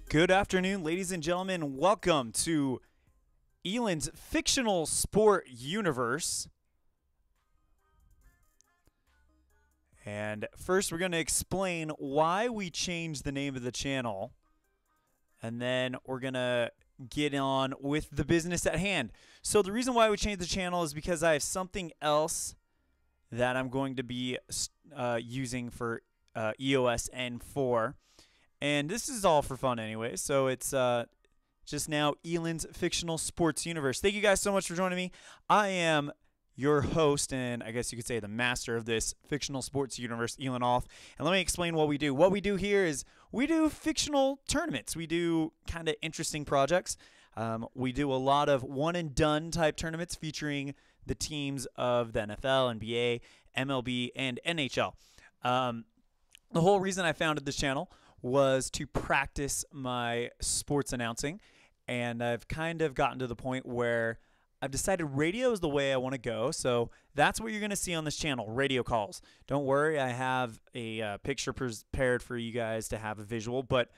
Good afternoon, ladies and gentlemen. Welcome to Elan's fictional sport universe. And first, we're going to explain why we changed the name of the channel. And then we're going to get on with the business at hand. So the reason why we changed the channel is because I have something else that I'm going to be using for EOS N4. And this is all for fun anyway, so it's just now Elan's fictional sports universe. Thank you guys so much for joining me. I am your host, and I guess you could say the master of this fictional sports universe, Elan Off. And let me explain what we do. What we do here is we do fictional tournaments. We do kind of interesting projects. We do a lot of one-and-done type tournaments featuring the teams of the NFL, NBA, MLB, and NHL. The whole reason I founded this channel was to practice my sports announcing, and I've kind of gotten to the point where I've decided radio is the way I want to go, so that's what you're going to see on this channel, radio calls. Don't worry, I have a picture prepared for you guys to have a visual, but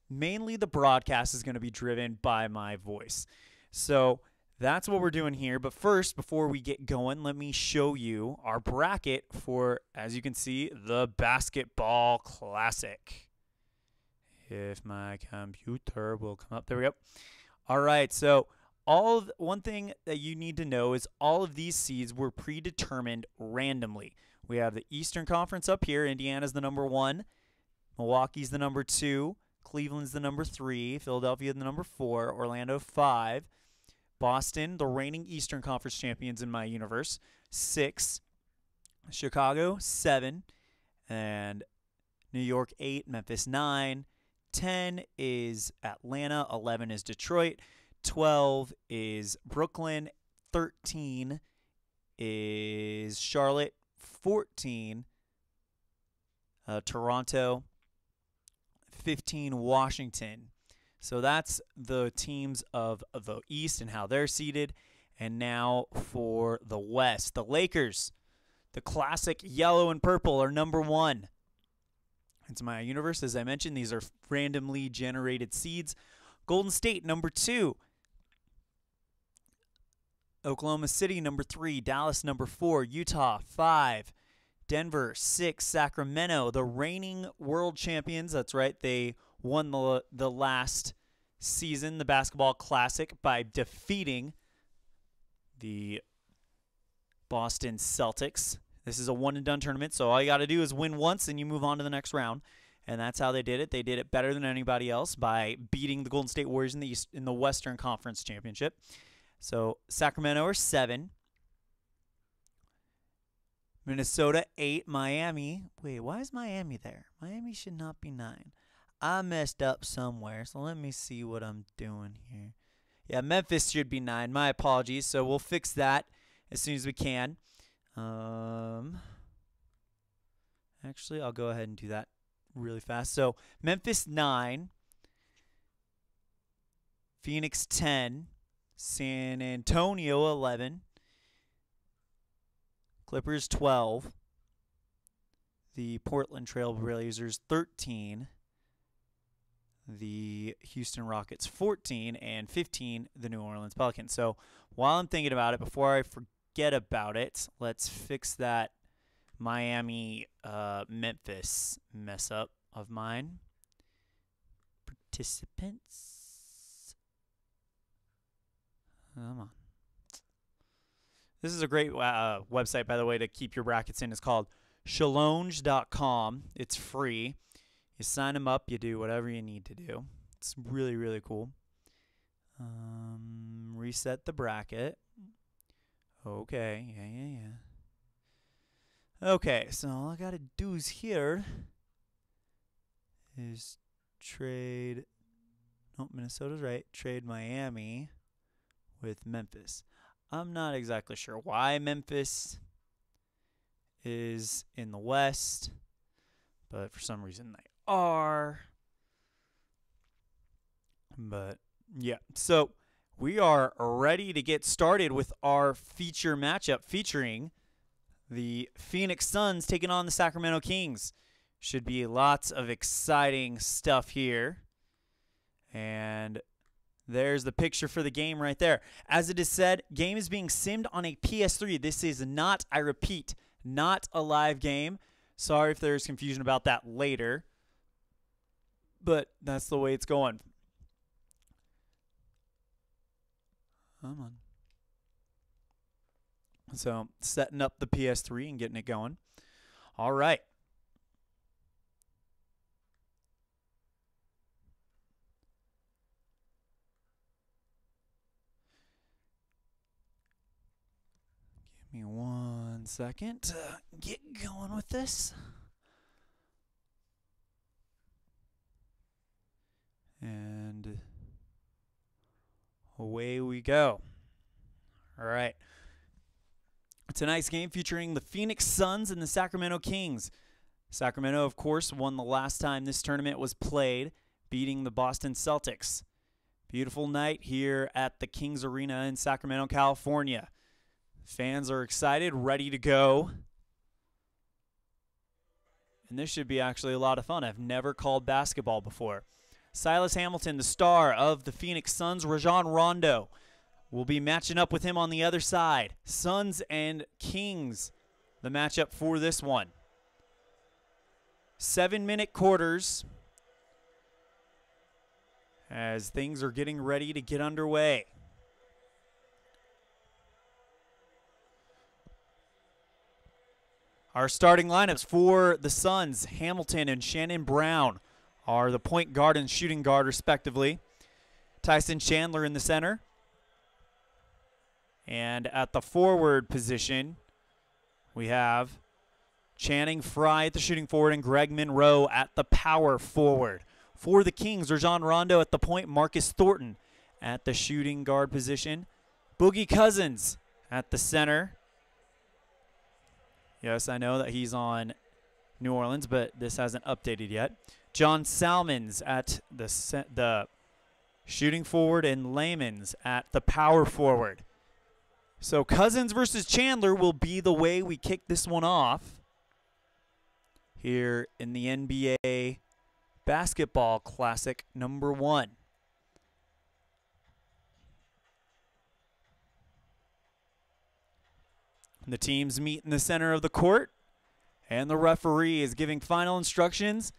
mainly the broadcast is going to be driven by my voice. So that's what we're doing here, but first, before we get going, let me show you our bracket for, as you can see, the Basketball Classic. If my computer will come up. There we go. All right, so one thing that you need to know is all of these seeds were predetermined randomly. We have the Eastern Conference up here. Indiana's the number 1. Milwaukee's the number 2. Cleveland's the number 3. Philadelphia the number 4. Orlando 5. Boston, the reigning Eastern Conference champions in my universe, 6. Chicago 7. And New York 8. Memphis 9. 10 is Atlanta, 11 is Detroit, 12 is Brooklyn, 13 is Charlotte, 14 Toronto, 15 Washington. So that's the teams of the East and how they're seeded. And now for the West, the Lakers, the classic yellow and purple, are number 1. It's my universe. As I mentioned, these are randomly generated seeds. Golden State, number 2. Oklahoma City, number 3. Dallas, number 4. Utah, 5. Denver, 6. Sacramento, the reigning world champions. That's right. They won the last season, the Basketball Classic, by defeating the Boston Celtics. This is a one-and-done tournament, so all you got to do is win once and you move on to the next round. And that's how they did it. They did it better than anybody else by beating the Golden State Warriors in the Western Conference Championship. So Sacramento are 7. Minnesota 8. Miami. Wait, why is Miami there? Miami should not be 9. I messed up somewhere, so let me see what I'm doing here. Yeah, Memphis should be 9. My apologies. So we'll fix that as soon as we can. Actually, I'll go ahead and do that really fast. So Memphis 9, Phoenix 10, San Antonio 11, Clippers 12, the Portland Trail Blazers 13, the Houston Rockets 14, and 15 the New Orleans Pelicans. So while I'm thinking about it, before I forget about it, let's fix that Miami Memphis mess up of mine. Participants. Come on. This is a great website, by the way, to keep your brackets in. It's called Shalonge.com. It's free. You sign them up. You do whatever you need to do. It's really, really cool. Reset the bracket. Okay. Yeah. Okay, so all I got to do is here is trade. Nope, Minnesota's right. Trade Miami with Memphis. I'm not exactly sure why Memphis is in the West, but for some reason they are. But yeah, so we are ready to get started with our feature matchup featuring the Phoenix Suns taking on the Sacramento Kings. Should be lots of exciting stuff here. And there's the picture for the game right there. As it is said, game is being simmed on a PS3. This is not, I repeat, not a live game. Sorry if there's confusion about that later. But that's the way it's going. Come on. So setting up the PS3 and getting it going. All right. Give me 1 second to get going with this. And away we go. All right. Tonight's game featuring the Phoenix Suns and the Sacramento Kings. Sacramento, of course, won the last time this tournament was played, beating the Boston Celtics. Beautiful night here at the Kings Arena in Sacramento, California. Fans are excited, ready to go. And this should be actually a lot of fun. I've never called basketball before. Silas Hamilton, the star of the Phoenix Suns, Rajon Rondo, will be matching up with him on the other side. Suns and Kings, the matchup for this one. 7-minute quarters as things are getting ready to get underway. Our starting lineups for the Suns, Hamilton and Shannon Brown, are the point guard and shooting guard respectively. Tyson Chandler in the center. And at the forward position, we have Channing Frye at the shooting forward and Greg Monroe at the power forward. For the Kings, Rajon Rondo at the point, Marcus Thornton at the shooting guard position. Boogie Cousins at the center. Yes, I know that he's on New Orleans, but this hasn't updated yet. John Salmons at the shooting forward and Lamons at the power forward. So Cousins versus Chandler will be the way we kick this one off here in the NBA Basketball Classic number 1. The teams meet in the center of the court, and the referee is giving final instructions.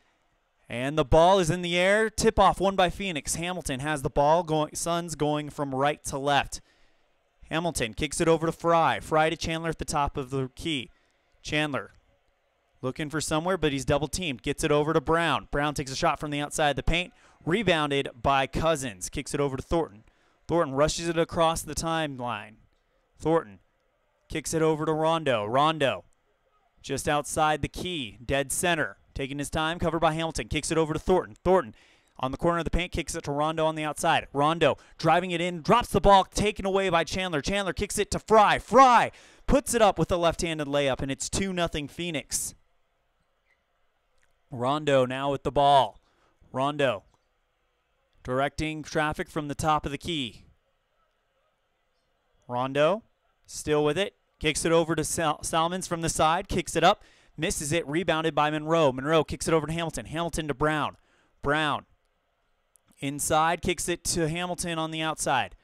And the ball is in the air. Tip-off won by Phoenix. Hamilton has the ball. Suns going from right to left. Hamilton kicks it over to Frye. Frye to Chandler at the top of the key. Chandler looking for somewhere, but he's double-teamed. Gets it over to Brown. Brown takes a shot from the outside of the paint. Rebounded by Cousins. Kicks it over to Thornton. Thornton rushes it across the timeline. Thornton kicks it over to Rondo. Rondo just outside the key. Dead center. Taking his time, covered by Hamilton. Kicks it over to Thornton. Thornton on the corner of the paint, kicks it to Rondo on the outside. Rondo driving it in, drops the ball, taken away by Chandler. Chandler kicks it to Frye. Frye puts it up with a left-handed layup, and it's 2-0 Phoenix. Rondo now with the ball. Rondo directing traffic from the top of the key. Rondo still with it. Kicks it over to Salmons from the side. Kicks it up. Misses it, rebounded by Monroe. Monroe kicks it over to Hamilton. Hamilton to Brown. Brown inside, kicks it to Hamilton on the outside.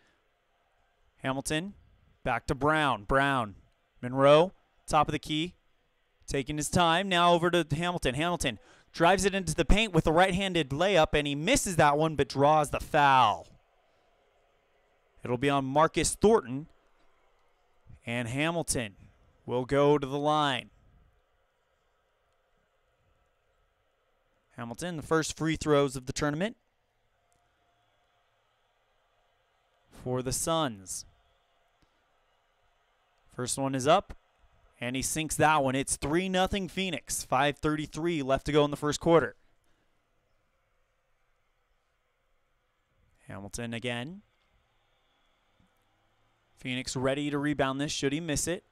Hamilton back to Brown. Brown. Monroe, top of the key. Taking his time, now over to Hamilton. Hamilton drives it into the paint with a right-handed layup, and he misses that one but draws the foul. It'll be on Marcus Thornton, and Hamilton will go to the line. Hamilton, the first free throws of the tournament for the Suns. First one is up, and he sinks that one. It's 3-0 Phoenix. 5:33 left to go in the first quarter. Hamilton again. Phoenix ready to rebound this should he miss it.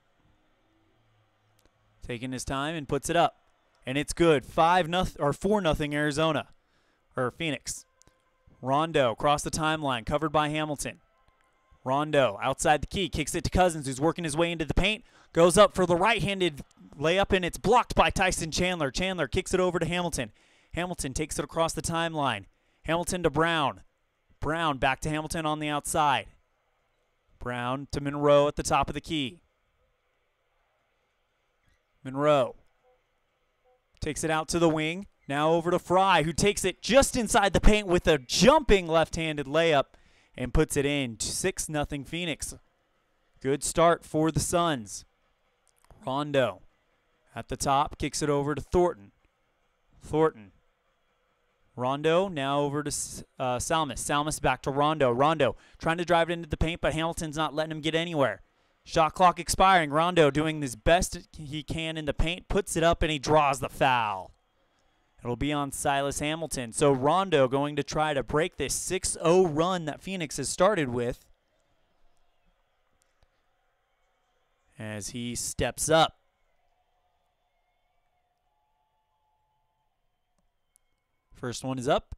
Taking his time and puts it up. And it's good. 4-0 Arizona. Or Phoenix. Rondo across the timeline. Covered by Hamilton. Rondo outside the key. Kicks it to Cousins, who's working his way into the paint. Goes up for the right-handed layup, and it's blocked by Tyson Chandler. Chandler kicks it over to Hamilton. Hamilton takes it across the timeline. Hamilton to Brown. Brown back to Hamilton on the outside. Brown to Monroe at the top of the key. Monroe takes it out to the wing. Now over to Fry, who takes it just inside the paint with a jumping left-handed layup and puts it in. 6-0 Phoenix. Good start for the Suns. Rondo at the top, kicks it over to Thornton. Thornton. Rondo now over to Salmas. Salmas back to Rondo. Rondo trying to drive it into the paint, but Hamilton's not letting him get anywhere. Shot clock expiring. Rondo doing his best he can in the paint, puts it up, and he draws the foul. It'll be on Silas Hamilton. So Rondo going to try to break this 6-0 run that Phoenix has started with as he steps up. First one is up,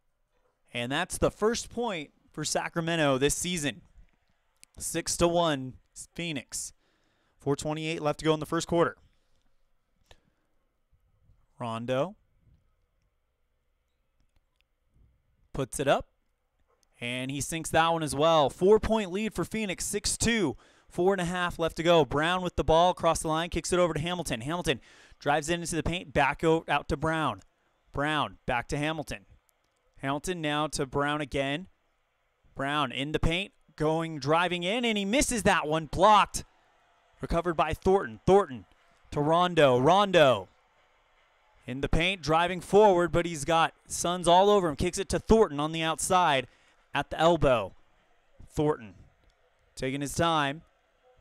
and that's the first point for Sacramento this season. 6-1 Phoenix. 4:28 left to go in the first quarter. Rondo puts it up, and he sinks that one as well. 4-point lead for Phoenix, 6-2. 4.5 left to go. Brown with the ball across the line, kicks it over to Hamilton. Hamilton drives it into the paint, back out to Brown. Brown back to Hamilton. Hamilton now to Brown again. Brown in the paint, driving in, and he misses that one. Blocked. Recovered by Thornton. Thornton to Rondo. Rondo in the paint, driving forward, but he's got Suns all over him. Kicks it to Thornton on the outside at the elbow. Thornton taking his time.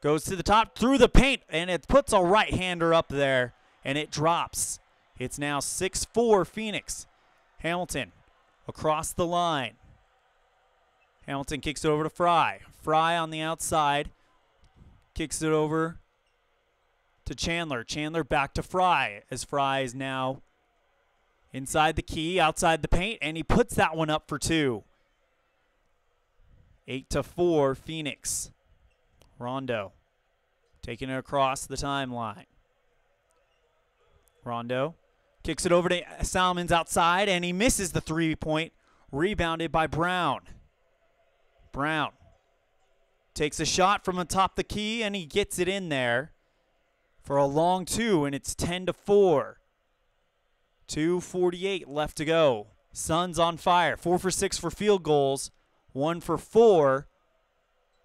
Goes to the top, through the paint, and it puts a right-hander up there, and it drops. It's now 6-4 Phoenix. Hamilton across the line. Hamilton kicks it over to Fry. Fry on the outside. Kicks it over to Chandler. Chandler back to Fry as Fry is now inside the key, outside the paint, and he puts that one up for two. 8-4 Phoenix. Rondo taking it across the timeline. Rondo kicks it over to Salmons outside, and he misses the three-point. Rebounded by Brown. Brown takes a shot from atop the key, and he gets it in there for a long two, and it's 10-4. 2:48 left to go. Suns on fire. 4 for 6 for field goals. 1 for 4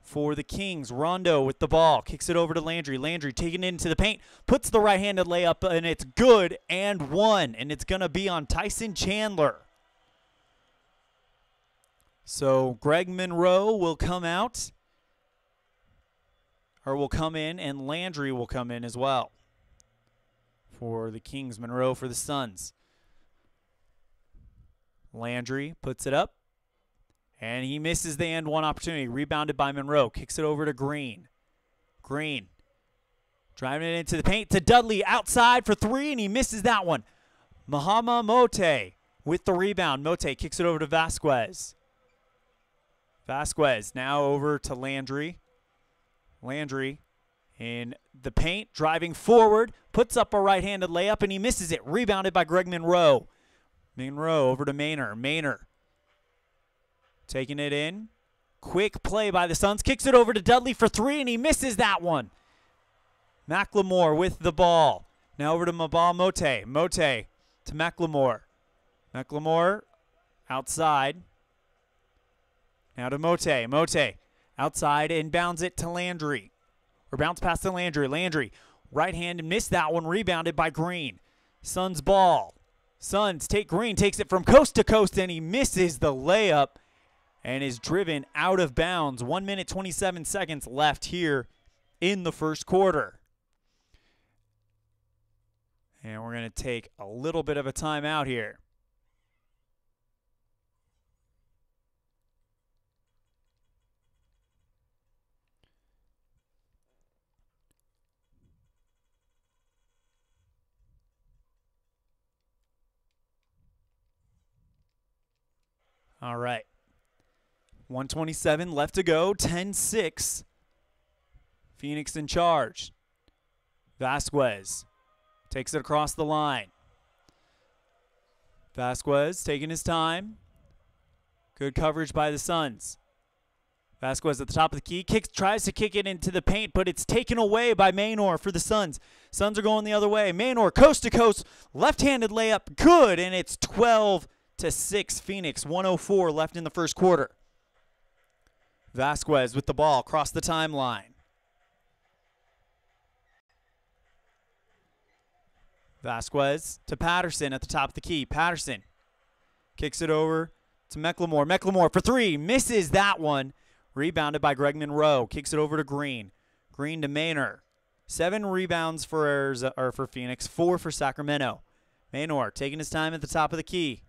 for the Kings. Rondo with the ball. Kicks it over to Landry. Landry taking it into the paint. Puts the right-handed layup, and it's good and one. And it's going to be on Tyson Chandler. So Greg Monroe will come out, or will come in, and Landry will come in as well for the Kings. Monroe for the Suns. Landry puts it up, and he misses the and one opportunity. Rebounded by Monroe. Kicks it over to Green. Green driving it into the paint to Dudley outside for three, and he misses that one. Mahama Mote with the rebound. Mote kicks it over to Vasquez. Vasquez now over to Landry. Landry in the paint, driving forward, puts up a right-handed layup, and he misses it. Rebounded by Greg Monroe. Monroe over to Maynor. Maynor taking it in. Quick play by the Suns. Kicks it over to Dudley for three, and he misses that one. McLemore with the ball. Now over to Mabal Mote. Mote to McLemore. McLemore outside. Now to Mote. Mote outside, inbounds it to Landry. Or bounce pass to Landry. Landry right-handed, missed that one. Rebounded by Green. Suns ball. Suns take Green, takes it from coast to coast, and he misses the layup and is driven out of bounds. 1 minute, 27 seconds left here in the first quarter. And we're going to take a little bit of a timeout here. All right. 1:27 left to go. 10-6. Phoenix in charge. Vasquez takes it across the line. Vasquez taking his time. Good coverage by the Suns. Vasquez at the top of the key, tries to kick it into the paint, but it's taken away by Maynor for the Suns. Suns are going the other way. Maynor, coast to coast, left-handed layup, good, and it's 12-6 Phoenix. 1:04 left in the first quarter. Vasquez with the ball across the timeline. Vasquez to Patterson at the top of the key. Patterson kicks it over to McLemore. McLemore for three, misses that one. Rebounded by Greg Monroe. Kicks it over to Green. Green to Maynor. 7 rebounds for Phoenix, 4 for Sacramento. Maynor taking his time at the top of the key.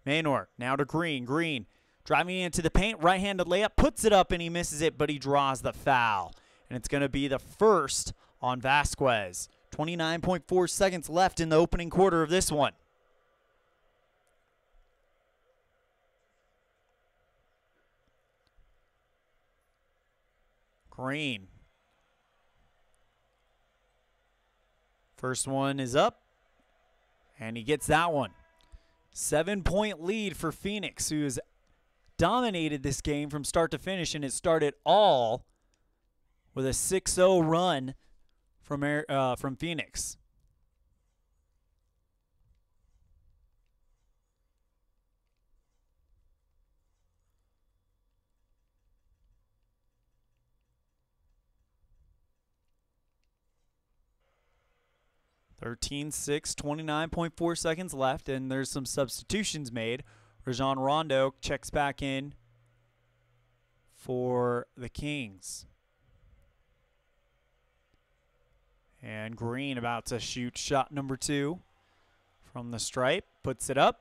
Maynor now to Green. Green driving into the paint. Right-handed layup. Puts it up and he misses it, but he draws the foul. And it's going to be the first on Vasquez. 29.4 seconds left in the opening quarter of this one. Green. First one is up, and he gets that one. 7-point lead for Phoenix, who has dominated this game from start to finish, and it started all with a 6-0 run from Phoenix. (13-6), 29.4 seconds left, and there's some substitutions made. Rajon Rondo checks back in for the Kings. And Green about to shoot shot number 2 from the stripe. Puts it up.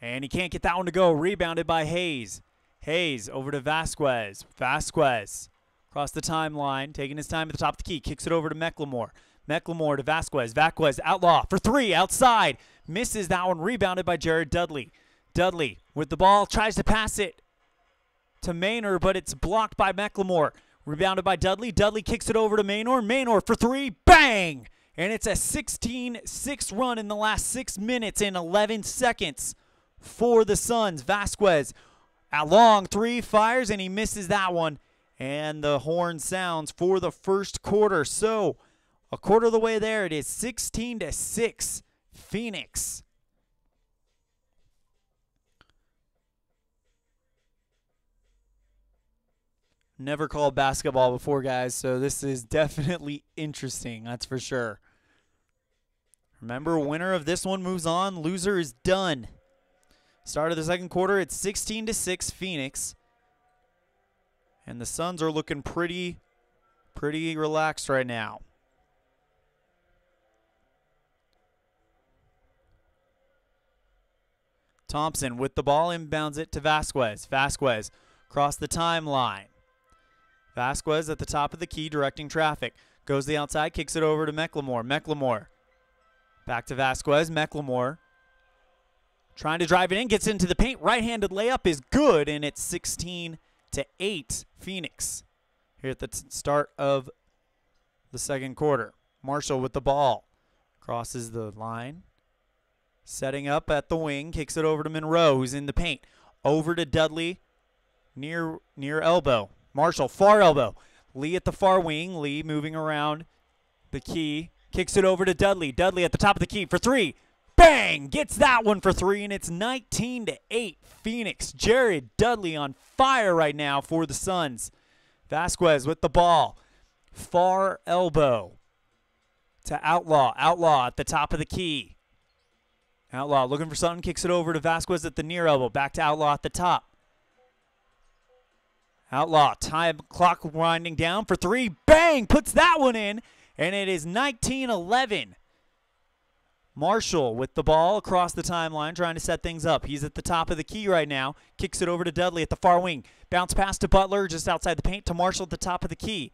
And he can't get that one to go. Rebounded by Hayes. Hayes over to Vasquez. Vasquez across the timeline, taking his time at the top of the key. Kicks it over to McLemore. McLemore to Vasquez. Vasquez outlaw for 3 outside. Misses that one. Rebounded by Jared Dudley. Dudley with the ball. Tries to pass it to Maynor, but it's blocked by McLemore. Rebounded by Dudley. Dudley kicks it over to Maynor. Maynor for 3. Bang! And it's a 16-6 run in the last 6 minutes and 11 seconds for the Suns. Vasquez a long 3 fires, and he misses that one. And the horn sounds for the first quarter. So a quarter of the way there, it is 16-6 Phoenix. Never called basketball before, guys, so this is definitely interesting, that's for sure. Remember, winner of this one moves on, loser is done. Start of the second quarter, it's 16-6 Phoenix. And the Suns are looking pretty relaxed right now. Thompson with the ball, inbounds it to Vasquez. Vasquez across the timeline. Vasquez at the top of the key, directing traffic. Goes to the outside, kicks it over to McLemore. McLemore back to Vasquez. McLemore trying to drive it in, gets into the paint. Right-handed layup is good, and it's 16-8 Phoenix here at the start of the second quarter. Marshall with the ball. Crosses the line. Setting up at the wing, kicks it over to Monroe, who's in the paint. Over to Dudley, near elbow. Marshall, far elbow. Lee at the far wing. Lee moving around the key. Kicks it over to Dudley. Dudley at the top of the key for 3. Bang! Gets that one for 3, and it's 19-8 Phoenix. Jared Dudley on fire right now for the Suns. Vasquez with the ball. Far elbow to Outlaw. Outlaw at the top of the key. Outlaw looking for something, kicks it over to Vasquez at the near elbow. Back to Outlaw at the top. Outlaw, time clock winding down for 3. Bang! Puts that one in, and it is 19-11. Marshall with the ball across the timeline, trying to set things up. He's at the top of the key right now. Kicks it over to Dudley at the far wing. Bounce pass to Butler just outside the paint to Marshall at the top of the key.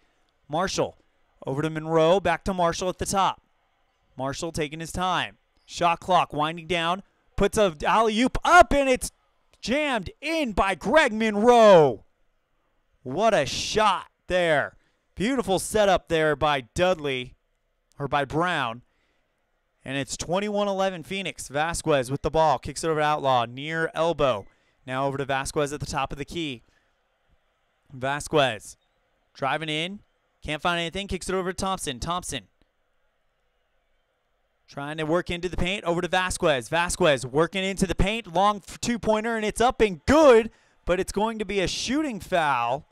Marshall over to Monroe, back to Marshall at the top. Marshall taking his time. Shot clock winding down. Puts a alley-oop up, and it's jammed in by Greg Monroe. What a shot there. Beautiful setup there by Dudley, or by Brown. And it's 21-11 Phoenix. Vasquez with the ball. Kicks it over to Outlaw. Near elbow. Now over to Vasquez at the top of the key. Vasquez driving in. Can't find anything. Kicks it over to Thompson. Thompson trying to work into the paint. Over to Vasquez. Vasquez working into the paint. Long two-pointer, and it's up and good. But it's going to be a shooting foul.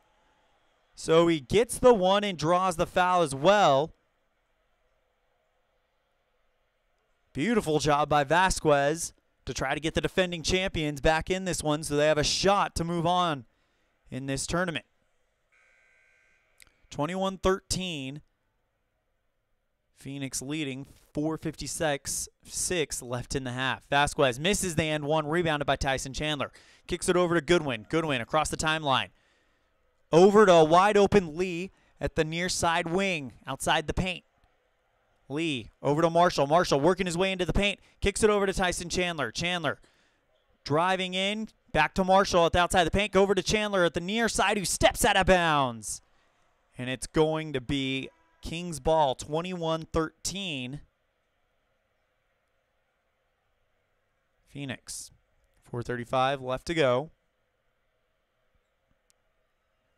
So he gets the one and draws the foul as well. Beautiful job by Vasquez to try to get the defending champions back in this one so they have a shot to move on in this tournament. 21-13. Phoenix leading. 4:56 left in the half. Vasquez misses the and one, rebounded by Tyson Chandler. Kicks it over to Goodwin. Goodwin across the timeline. Over to a wide open Lee at the near side wing outside the paint. Lee over to Marshall. Marshall working his way into the paint. Kicks it over to Tyson Chandler. Chandler driving in. Back to Marshall at the outside of the paint. Go over to Chandler at the near side who steps out of bounds. And it's going to be Kings ball, 21-13. Phoenix. 4:35 left to go.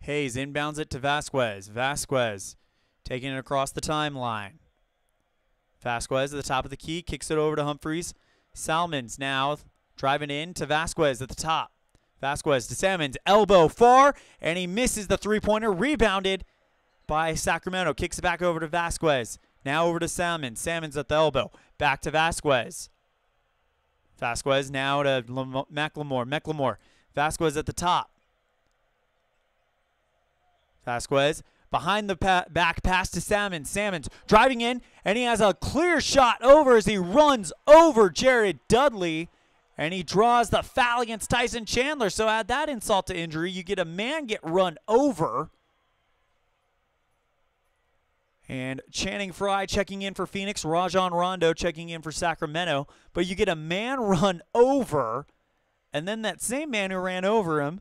Hayes inbounds it to Vasquez. Vasquez taking it across the timeline. Vasquez at the top of the key, kicks it over to Humphreys. Salmons now driving in to Vasquez at the top. Vasquez to Salmons, elbow far, and he misses the three-pointer. Rebounded by Sacramento. Kicks it back over to Vasquez. Now over to Salmons. Salmons at the elbow. Back to Vasquez. Vasquez now to McLemore. McLemore. Vasquez at the top. Vasquez behind the back pass to Salmons. Salmons driving in, and he has a clear shot over as he runs over Jared Dudley, and he draws the foul against Tyson Chandler. So add that insult to injury. You get a man get run over. And Channing Frye checking in for Phoenix. Rajon Rondo checking in for Sacramento. But you get a man run over, and then that same man who ran over him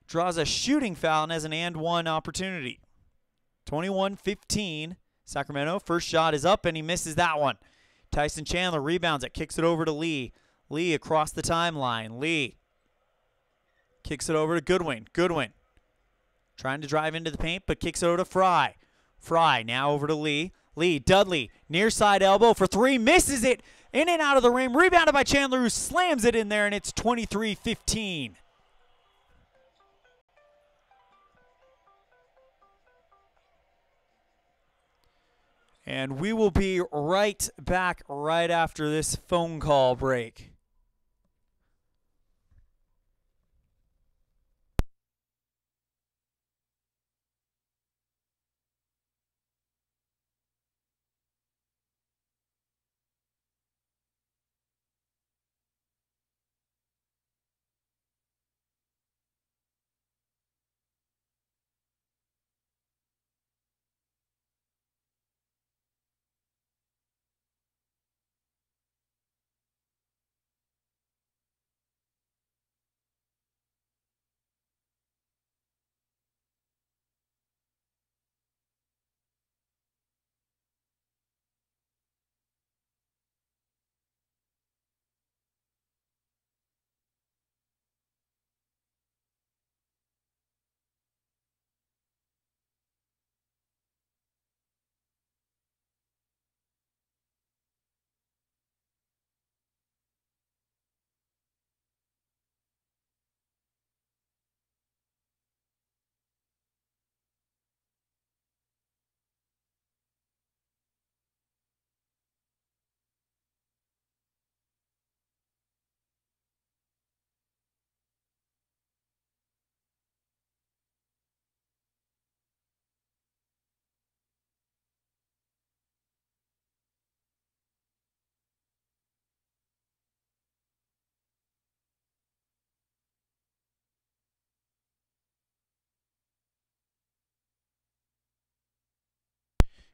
draws a shooting foul and has an and one opportunity. 21-15. Sacramento, first shot is up, and he misses that one. Tyson Chandler rebounds it, kicks it over to Lee. Lee across the timeline. Lee kicks it over to Goodwin. Goodwin trying to drive into the paint, but kicks it over to Frye. Frye now over to Lee. Lee, Dudley, near side elbow for three, misses it, in and out of the rim, rebounded by Chandler, who slams it in there, and it's 23-15. And we will be right back right after this phone call break.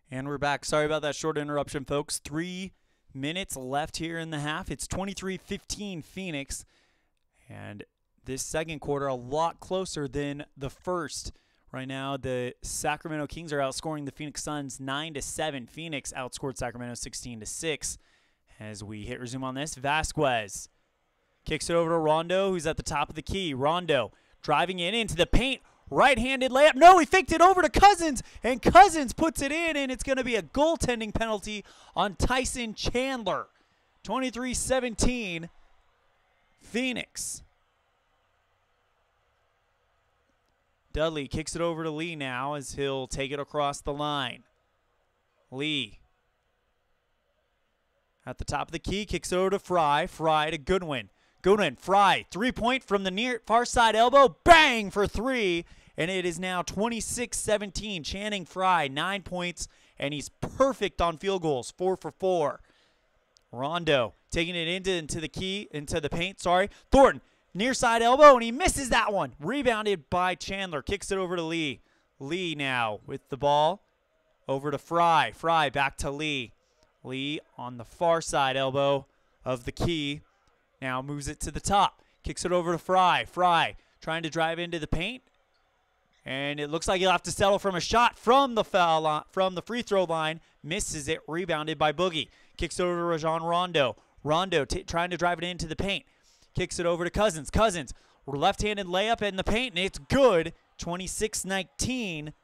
And we're back. Sorry about that short interruption, folks. 3 minutes left here in the half. It's 23-15 Phoenix. And this second quarter a lot closer than the first. Right now, the Sacramento Kings are outscoring the Phoenix Suns 9-7. Phoenix outscored Sacramento 16-6. As we hit resume on this, Vasquez kicks it over to Rondo, who's at the top of the key. Rondo driving it into the paint. Right-handed layup. No, he faked it over to Cousins, and Cousins puts it in, and it's going to be a goaltending penalty on Tyson Chandler. 23-17, Phoenix. Dudley kicks it over to Lee now as he'll take it across the line. Lee at the top of the key, kicks it over to Fry. Fry to Goodwin. Goodwin, Fry, three-point from the near far side elbow. Bang for three, and it is now 26-17. Channing Frye, 9 points, and he's perfect on field goals, 4 for 4. Rondo taking it into the paint, sorry. Thornton, near side elbow, and he misses that one. Rebounded by Chandler, kicks it over to Lee. Lee now with the ball, over to Fry. Fry back to Lee. Lee on the far side elbow of the key. Now moves it to the top. Kicks it over to Fry. Fry trying to drive into the paint. And it looks like he'll have to settle from a shot from the foul line, from the free throw line. Misses it. Rebounded by Boogie. Kicks it over to Rajon Rondo. Rondo trying to drive it into the paint. Kicks it over to Cousins. Cousins, left-handed layup in the paint, and it's good. 26-19,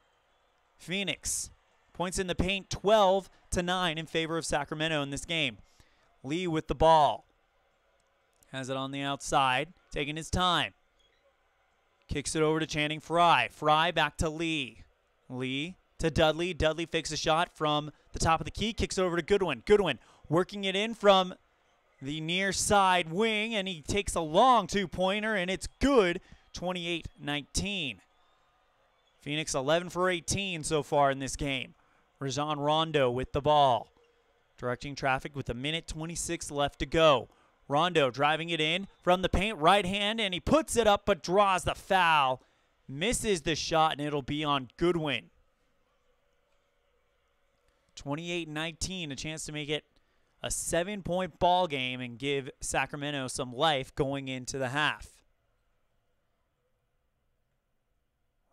Phoenix. Points in the paint, 12-9 in favor of Sacramento in this game. Lee with the ball. Has it on the outside, taking his time. Kicks it over to Channing Frye. Frye back to Lee. Lee to Dudley. Dudley fakes a shot from the top of the key. Kicks it over to Goodwin. Goodwin working it in from the near side wing, and he takes a long two-pointer, and it's good. 28-19. Phoenix 11 for 18 so far in this game. Rajon Rondo with the ball. Directing traffic with 1:26 left to go. Rondo driving it in from the paint, right hand, and he puts it up but draws the foul. Misses the shot, and it'll be on Goodwin. 28-19, a chance to make it a 7-point ball game and give Sacramento some life going into the half.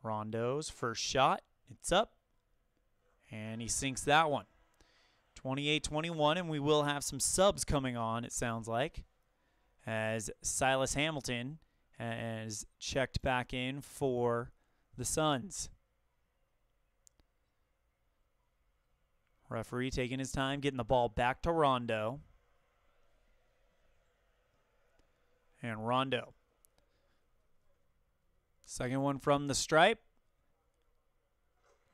Rondo's first shot, it's up, and he sinks that one. 28-21, and we will have some subs coming on, it sounds like, as Silas Hamilton has checked back in for the Suns. Referee taking his time, getting the ball back to Rondo. And Rondo. Second one from the stripe.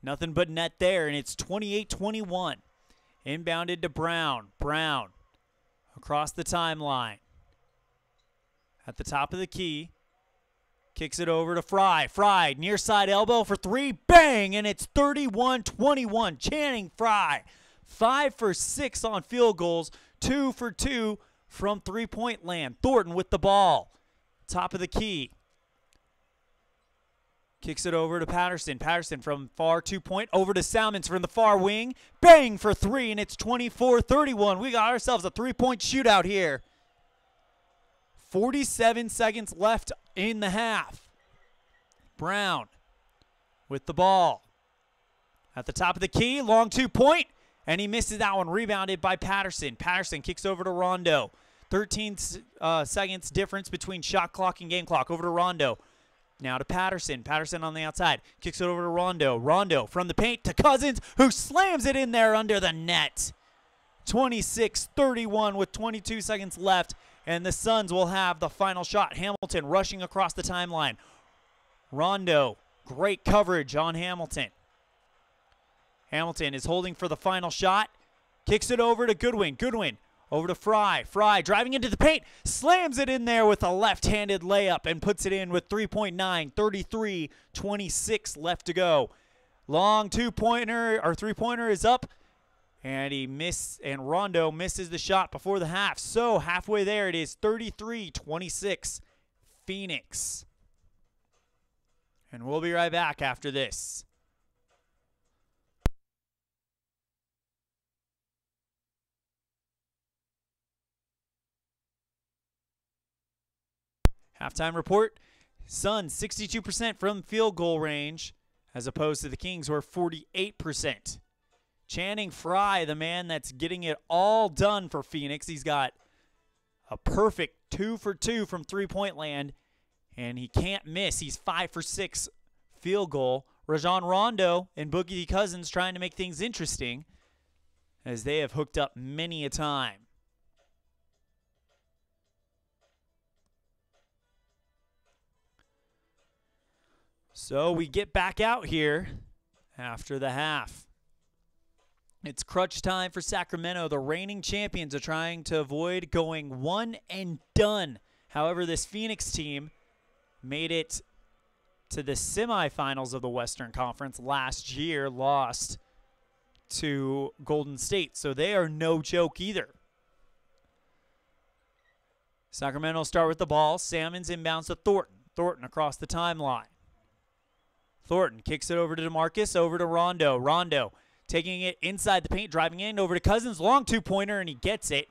Nothing but net there, and it's 28-21. Inbounded to Brown. Brown across the timeline. At the top of the key. Kicks it over to Fry. Fry, near side elbow for three. Bang! And it's 31-21. Channing Frye. 5 for 6 on field goals. 2 for 2 from three-point land. Thornton with the ball. Top of the key. Kicks it over to Patterson. Patterson from far 2-point over to Salmons from the far wing. Bang for 3, and it's 24-31. We got ourselves a 3-point shootout here. 47 seconds left in the half. Brown with the ball. At the top of the key, long 2-point, and he misses that one. Rebounded by Patterson. Patterson kicks over to Rondo. 13 seconds difference between shot clock and game clock. Over to Rondo. Now to Patterson. Patterson on the outside. Kicks it over to Rondo. Rondo from the paint to Cousins, who slams it in there under the net. 26-31 with 22 seconds left, and the Suns will have the final shot. Hamilton rushing across the timeline. Rondo, great coverage on Hamilton. Hamilton is holding for the final shot. Kicks it over to Goodwin. Goodwin over to Fry. Fry driving into the paint. Slams it in there with a left-handed layup and puts it in with 3.9. 33-26 left to go. Long two-pointer or three-pointer is up. And Rondo misses the shot before the half. So halfway there, it is 33-26 Phoenix. And we'll be right back after this. Halftime report. Suns 62% from field goal range, as opposed to the Kings who are 48%. Channing Frye, the man that's getting it all done for Phoenix. He's got a perfect 2 for 2 from three-point land, and he can't miss. He's 5 for 6 field goal. Rajon Rondo and Boogie Cousins trying to make things interesting, as they have hooked up many a time. So we get back out here after the half. It's crunch time for Sacramento. The reigning champions are trying to avoid going one and done. However, this Phoenix team made it to the semifinals of the Western Conference last year, lost to Golden State. So they are no joke either. Sacramento start with the ball. Salmons inbounds to Thornton. Thornton across the timeline. Thornton kicks it over to DeMarcus, over to Rondo. Rondo taking it inside the paint, driving in, over to Cousins. Long two-pointer, and he gets it.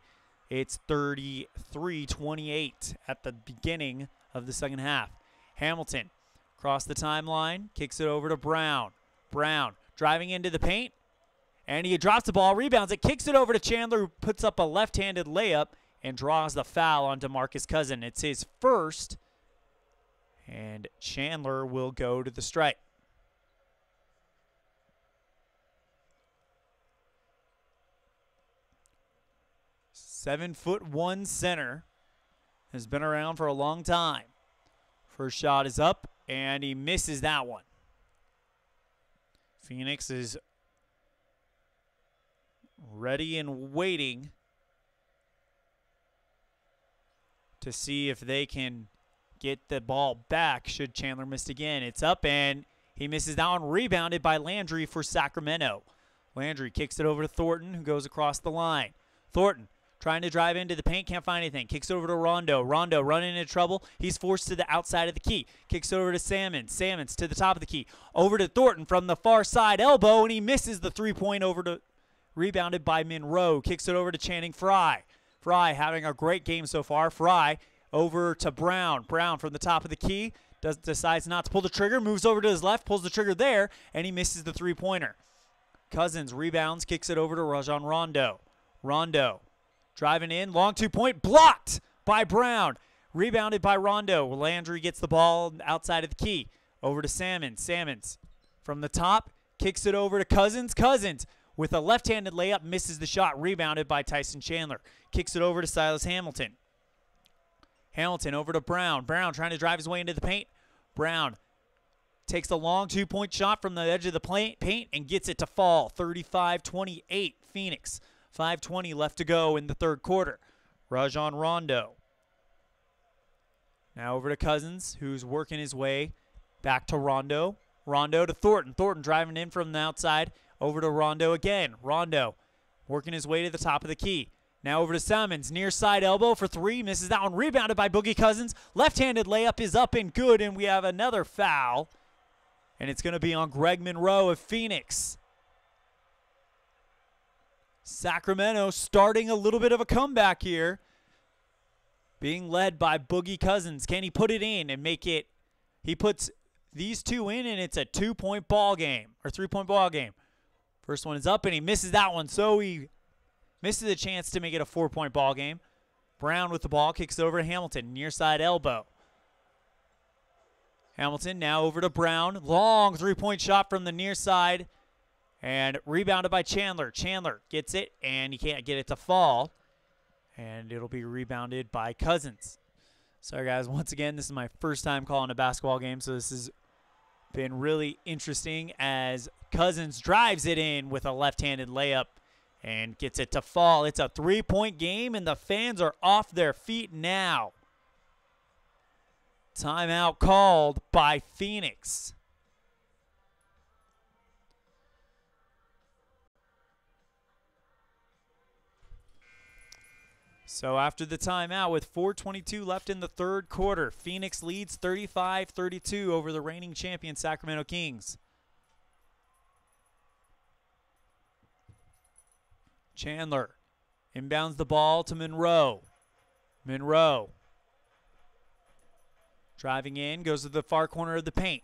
It's 33-28 at the beginning of the second half. Hamilton across the timeline, kicks it over to Brown. Brown driving into the paint, and he drops the ball, rebounds it, kicks it over to Chandler, who puts up a left-handed layup and draws the foul on DeMarcus Cousins. It's his first, and Chandler will go to the stripe. "7'1" center, has been around for a long time. First shot is up, and he misses that one. Phoenix is ready and waiting to see if they can get the ball back should Chandler miss again. It's up, and he misses that one. Rebounded by Landry for Sacramento. Landry kicks it over to Thornton, who goes across the line. Thornton trying to drive into the paint, can't find anything. Kicks over to Rondo. Rondo running into trouble. He's forced to the outside of the key. Kicks over to Salmons. Salmons to the top of the key. Over to Thornton from the far side elbow, and he misses the three-point over to rebounded by Monroe. Kicks it over to Channing Frye. Frye having a great game so far. Frye over to Brown. Brown from the top of the key. Decides not to pull the trigger. Moves over to his left. Pulls the trigger there, and he misses the three-pointer. Cousins rebounds. Kicks it over to Rajon Rondo. Rondo driving in, long two-point, blocked by Brown. Rebounded by Rondo. Landry gets the ball outside of the key. Over to Salmons. Salmons from the top, kicks it over to Cousins. Cousins with a left-handed layup, misses the shot. Rebounded by Tyson Chandler. Kicks it over to Silas Hamilton. Hamilton over to Brown. Brown trying to drive his way into the paint. Brown takes a long two-point shot from the edge of the paint and gets it to fall. 35-28 Phoenix. 5:20 left to go in the third quarter. Rajon Rondo. Now over to Cousins, who's working his way back to Rondo. Rondo to Thornton. Thornton driving in from the outside. Over to Rondo again. Rondo working his way to the top of the key. Now over to Salmons. Near side elbow for three. Misses that one. Rebounded by Boogie Cousins. Left-handed layup is up and good, and we have another foul. And it's going to be on Greg Monroe of Phoenix. Sacramento starting a little bit of a comeback here. Being led by Boogie Cousins. Can he put it in and make it? He puts these two in, and it's a two-point ball game, or three-point ball game. First one is up, and he misses that one, so he misses a chance to make it a four-point ball game. Brown with the ball, kicks it over to Hamilton, near side elbow. Hamilton now over to Brown. Long three-point shot from the near side. And rebounded by Chandler. Chandler gets it, and he can't get it to fall. And it'll be rebounded by Cousins. Sorry, guys. Once again, this is my first time calling a basketball game, so this has been really interesting as Cousins drives it in with a left-handed layup and gets it to fall. It's a three-point game, and the fans are off their feet now. Timeout called by Phoenix. So after the timeout, with 4:22 left in the third quarter, Phoenix leads 35-32 over the reigning champion Sacramento Kings. Chandler inbounds the ball to Monroe. Monroe driving in, goes to the far corner of the paint.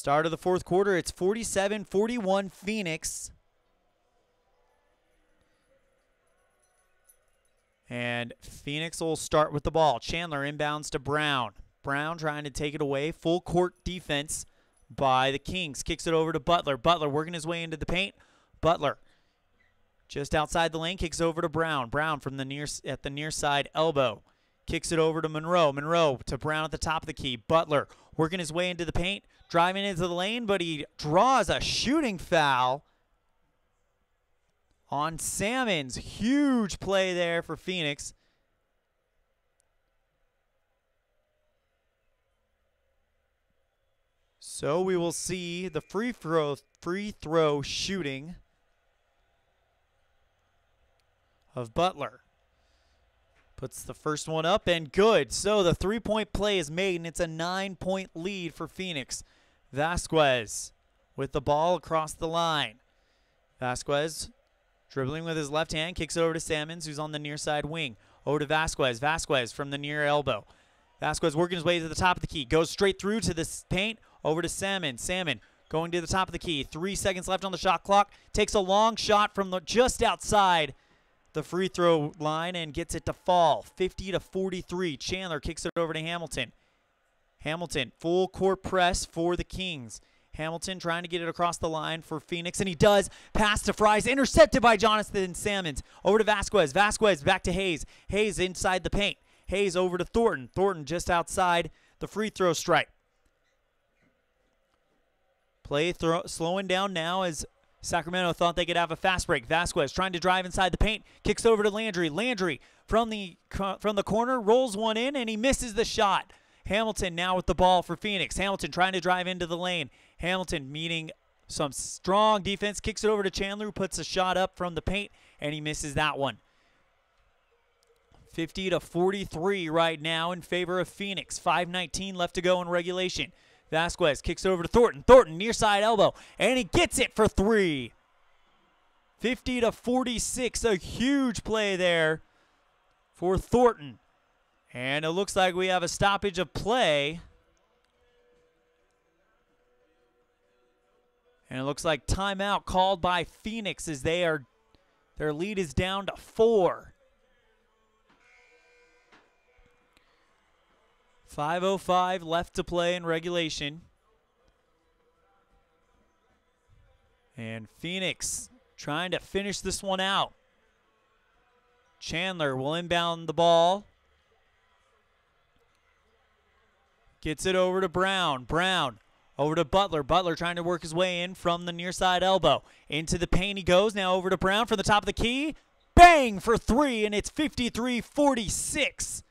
Start of the fourth quarter, it's 47-41 Phoenix. And Phoenix will start with the ball. Chandler inbounds to Brown. Brown trying to take it away. Full court defense by the Kings. Kicks it over to Butler. Butler working his way into the paint. Butler just outside the lane. Kicks over to Brown. Brown from at the near side elbow. Kicks it over to Monroe. Monroe to Brown at the top of the key. Butler working his way into the paint. Driving into the lane, but he draws a shooting foul on Salmons. Huge play there for Phoenix. So we will see the free throw shooting of Butler. Puts the first one up and good. So the three-point play is made, and it's a 9-point lead for Phoenix. Vasquez with the ball across the line. Vasquez dribbling with his left hand, kicks it over to Salmons, who's on the near side wing. Over to Vasquez. Vasquez from the near elbow. Vasquez working his way to the top of the key. Goes straight through to the paint. Over to Salmon. Salmon going to the top of the key. 3 seconds left on the shot clock. Takes a long shot from just outside the free throw line and gets it to fall. 50-43. Chandler kicks it over to Hamilton. Hamilton, full court press for the Kings. Hamilton trying to get it across the line for Phoenix, and he does. Pass to Fries, intercepted by Jonathan Salmons. Over to Vasquez. Vasquez back to Hayes. Hayes inside the paint. Hayes over to Thornton. Thornton just outside the free throw stripe. Play slowing down now as Sacramento thought they could have a fast break. Vasquez trying to drive inside the paint. Kicks over to Landry. Landry from the corner rolls one in, and he misses the shot. Hamilton now with the ball for Phoenix. Hamilton trying to drive into the lane. Hamilton meeting some strong defense. Kicks it over to Chandler, who puts a shot up from the paint, and he misses that one. 50-43 right now in favor of Phoenix. 5:19 left to go in regulation. Vasquez kicks it over to Thornton. Thornton near side elbow, and he gets it for 3. 50-46, a huge play there for Thornton. And it looks like we have a stoppage of play. And it looks like timeout called by Phoenix as their lead is down to 4. 5:05 left to play in regulation. And Phoenix trying to finish this one out. Chandler will inbound the ball. Gets it over to Brown. Brown over to Butler. Butler trying to work his way in from the near side elbow. Into the paint he goes. Now over to Brown from the top of the key. Bang for 3, and it's 53-46.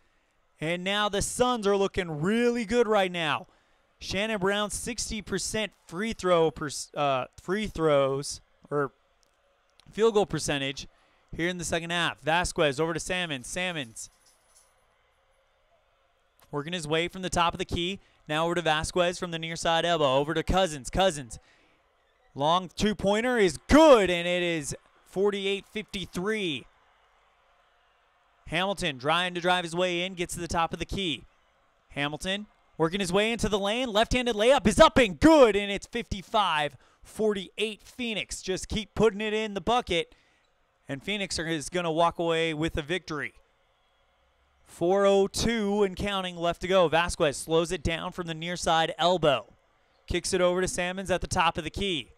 And now the Suns are looking really good right now. Shannon Brown 60% free throws or field goal percentage here in the second half. Vasquez over to Salmons. Salmons working his way from the top of the key. Now over to Vasquez from the near side elbow. Over to Cousins. Cousins. Long two-pointer is good, and it is 48-53. Hamilton trying to drive his way in. Gets to the top of the key. Hamilton working his way into the lane. Left-handed layup is up and good, and it's 55-48 Phoenix. Just keep putting it in the bucket, and Phoenix is going to walk away with a victory. 4:02 and counting left to go. Vasquez slows it down from the near side elbow. Kicks it over to Salmons at the top of the key.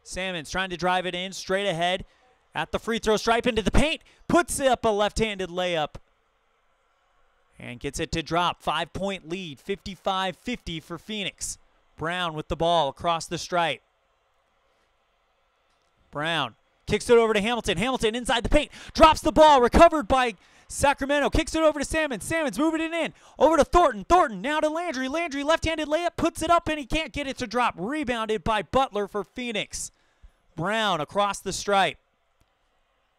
Salmons trying to drive it in straight ahead at the free throw stripe into the paint. Puts up a left-handed layup and gets it to drop. 5-point lead, 55-50 for Phoenix. Brown with the ball across the stripe. Brown kicks it over to Hamilton. Hamilton inside the paint. Drops the ball. Recovered by Sacramento. Kicks it over to Salmons. Salmons moving it in. Over to Thornton. Thornton now to Landry. Landry left-handed layup. Puts it up and he can't get it to drop. Rebounded by Butler for Phoenix. Brown across the stripe.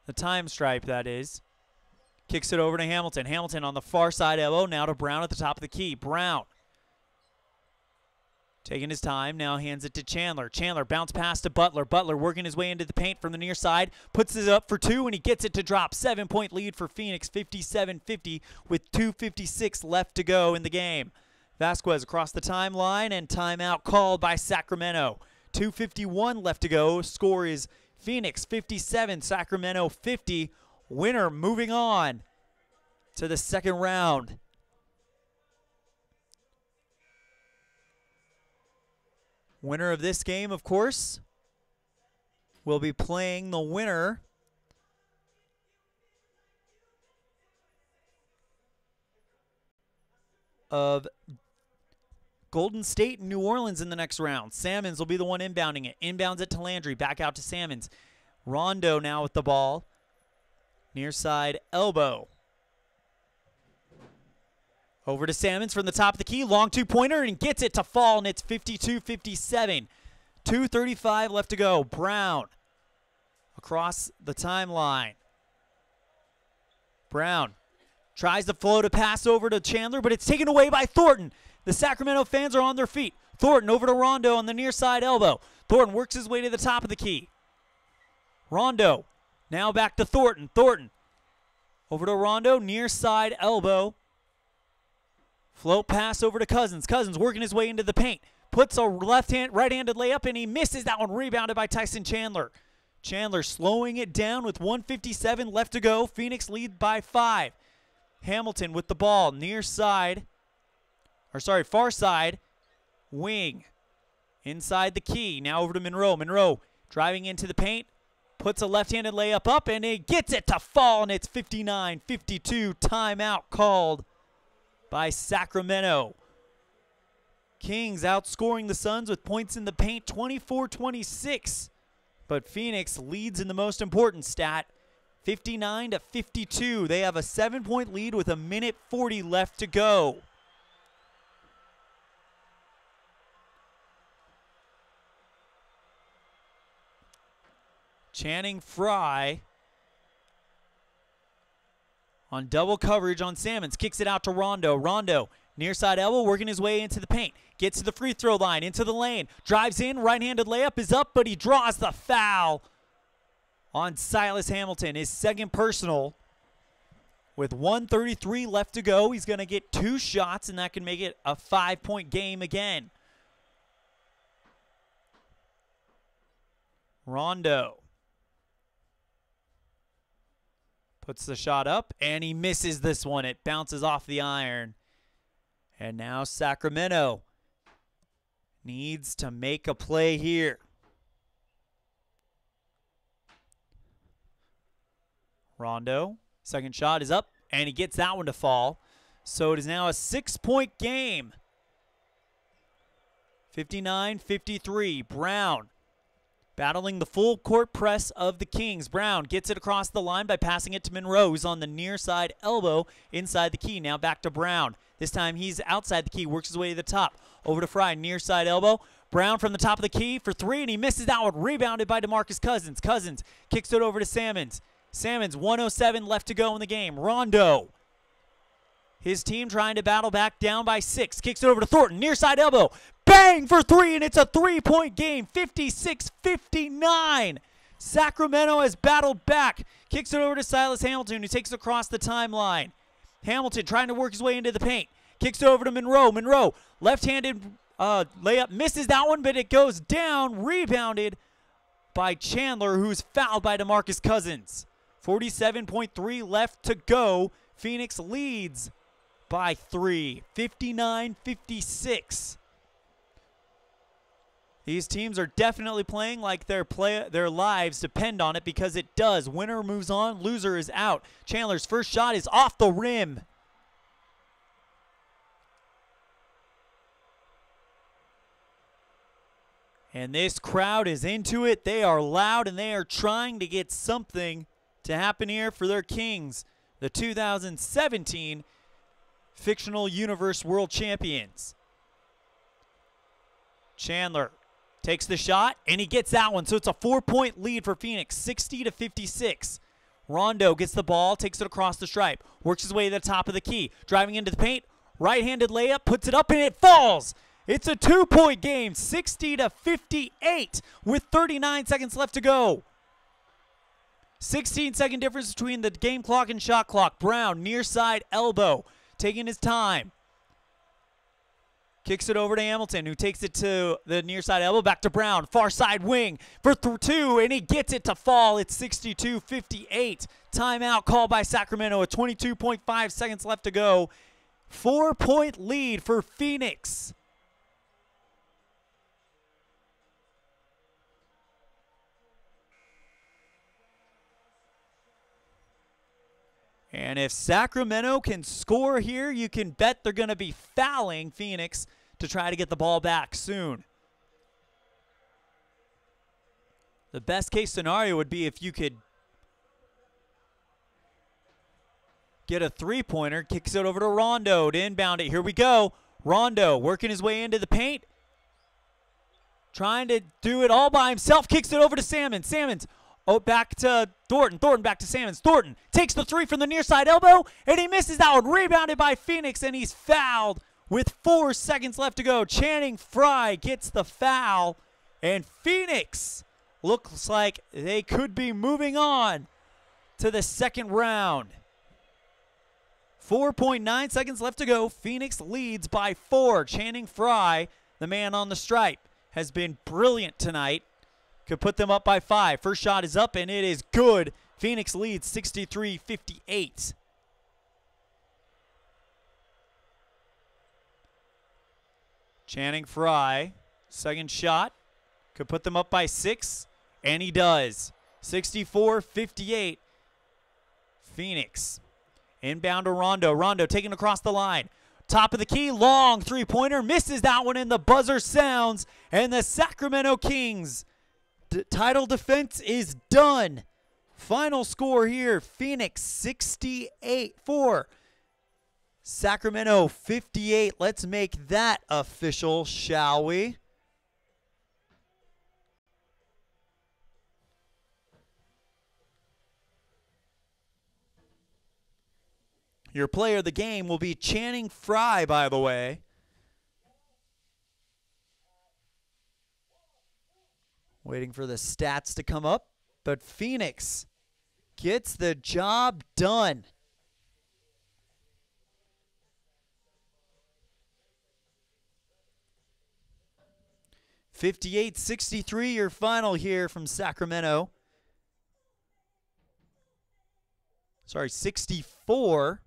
The time stripe, that is. Kicks it over to Hamilton. Hamilton on the far side elbow. Now to Brown at the top of the key. Brown taking his time, now hands it to Chandler. Chandler bounce pass to Butler. Butler working his way into the paint from the near side. Puts it up for 2, and he gets it to drop. 7-point lead for Phoenix, 57-50 with 2:56 left to go in the game. Vasquez across the timeline, and timeout called by Sacramento. 2:51 left to go. Score is Phoenix 57, Sacramento 50. Winner moving on to the second round. Winner of this game, of course, will be playing the winner of Golden State and New Orleans in the next round. Salmons will be the one inbounding it. Inbounds it to Landry. Back out to Salmons. Rondo now with the ball. Near side elbow. Over to Salmons from the top of the key. Long two-pointer and gets it to fall, and it's 52-57. 2:35 left to go. Brown across the timeline. Brown tries to float a pass over to Chandler, but it's taken away by Thornton. The Sacramento fans are on their feet. Thornton over to Rondo on the near side elbow. Thornton works his way to the top of the key. Rondo now back to Thornton. Thornton over to Rondo, near side elbow. Float pass over to Cousins. Cousins working his way into the paint. Puts a right-handed layup, and he misses that one. Rebounded by Tyson Chandler. Chandler slowing it down with 1:57 left to go. Phoenix lead by 5. Hamilton with the ball, near side. Far side, wing, inside the key. Now over to Monroe. Monroe driving into the paint, puts a left-handed layup up, and he gets it to fall, and it's 59-52. Timeout called by Sacramento. Kings outscoring the Suns with points in the paint, 24-26. But Phoenix leads in the most important stat, 59-52. They have a 7-point lead with 1:40 left to go. Channing Frye on double coverage on Salmons. Kicks it out to Rondo. Rondo, near side elbow, working his way into the paint. Gets to the free throw line, into the lane. Drives in, right-handed layup is up, but he draws the foul on Silas Hamilton. His second personal. With 1:33 left to go, he's going to get 2 shots, and that can make it a 5-point game again. Rondo puts the shot up, and he misses this one. It bounces off the iron. And now Sacramento needs to make a play here. Rondo, second shot is up, and he gets that one to fall. So it is now a 6-point game. 59-53. Brown battling the full court press of the Kings. Brown gets it across the line by passing it to Monroe, who's on the near side elbow inside the key. Now back to Brown. This time he's outside the key, works his way to the top. Over to Frye, near side elbow. Brown from the top of the key for 3, and he misses that one. Rebounded by DeMarcus Cousins. Cousins kicks it over to Salmons. Salmons, 1:07 left to go in the game. Rondo, his team trying to battle back, down by 6. Kicks it over to Thornton, near side elbow. Bang for 3, and it's a 3-point game, 56-59. Sacramento has battled back. Kicks it over to Silas Hamilton, who takes it across the timeline. Hamilton trying to work his way into the paint. Kicks it over to Monroe. Monroe, left-handed layup, misses that one, but it goes down. Rebounded by Chandler, who's fouled by DeMarcus Cousins. 47.3 left to go. Phoenix leads by 3, 59-56. These teams are definitely playing like their lives depend on it, because it does. Winner moves on, loser is out. Chandler's first shot is off the rim. And this crowd is into it. They are loud, and they are trying to get something to happen here for their Kings, the 2017 Fictional Universe World Champions. Chandler takes the shot, and he gets that one. So it's a 4-point lead for Phoenix, 60-56. Rondo gets the ball, takes it across the stripe, works his way to the top of the key, driving into the paint, right-handed layup, puts it up, and it falls. It's a 2-point game, 60-58 with 39 seconds left to go. 16-second difference between the game clock and shot clock. Brown, near side elbow, taking his time. Kicks it over to Hamilton, who takes it to the near side elbow. Back to Brown. Far side wing for 2, and he gets it to fall. It's 62-58. Timeout called by Sacramento with 22.5 seconds left to go. 4-point lead for Phoenix. And if Sacramento can score here, you can bet they're going to be fouling Phoenix to try to get the ball back soon. The best case scenario would be if you could get a three-pointer, kicks it over to Rondo to inbound it. Here we go. Rondo working his way into the paint. Trying to do it all by himself. Kicks it over to Salmons. Salmons. Oh, back to Thornton. Thornton back to Salmons. Thornton takes the 3 from the near side elbow, and he misses that one. Rebounded by Phoenix, and he's fouled with 4 seconds left to go. Channing Frye gets the foul, and Phoenix looks like they could be moving on to the second round. 4.9 seconds left to go. Phoenix leads by 4. Channing Frye, the man on the stripe, has been brilliant tonight. Could put them up by 5. First shot is up, and it is good. Phoenix leads 63-58. Channing Frye, second shot. Could put them up by 6, and he does. 64-58. Phoenix. Inbound to Rondo. Rondo taken across the line. Top of the key, long three-pointer. Misses that one, and the buzzer sounds. And the Sacramento Kings title defense is done. Final score here, Phoenix 68-4. Sacramento 58. Let's make that official, shall we? Your player of the game will be Channing Frye, by the way. Waiting for the stats to come up, but Phoenix gets the job done. (58-63) your final here from Sacramento. Sorry, 64.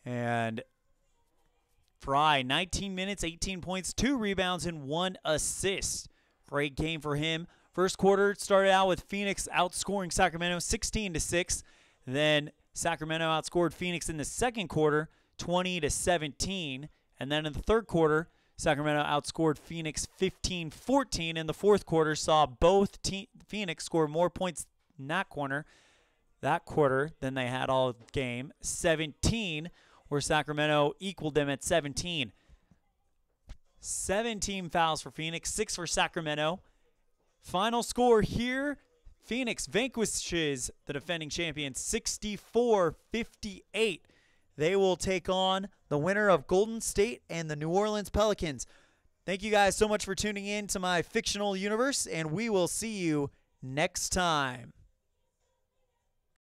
And Frye, 19 minutes, 18 points, 2 rebounds, and 1 assist. Great game for him. First quarter started out with Phoenix outscoring Sacramento 16-6. Then Sacramento outscored Phoenix in the second quarter 20-17. And then in the third quarter, Sacramento outscored Phoenix 15-14. In the fourth quarter, saw both Phoenix score more points in that quarter than they had all game. 17, where Sacramento equaled them at 17. 17 fouls for Phoenix, 6 for Sacramento. Final score here, Phoenix vanquishes the defending champions 64-58. They will take on the winner of Golden State and the New Orleans Pelicans. Thank you guys so much for tuning in to my fictional universe, and we will see you next time.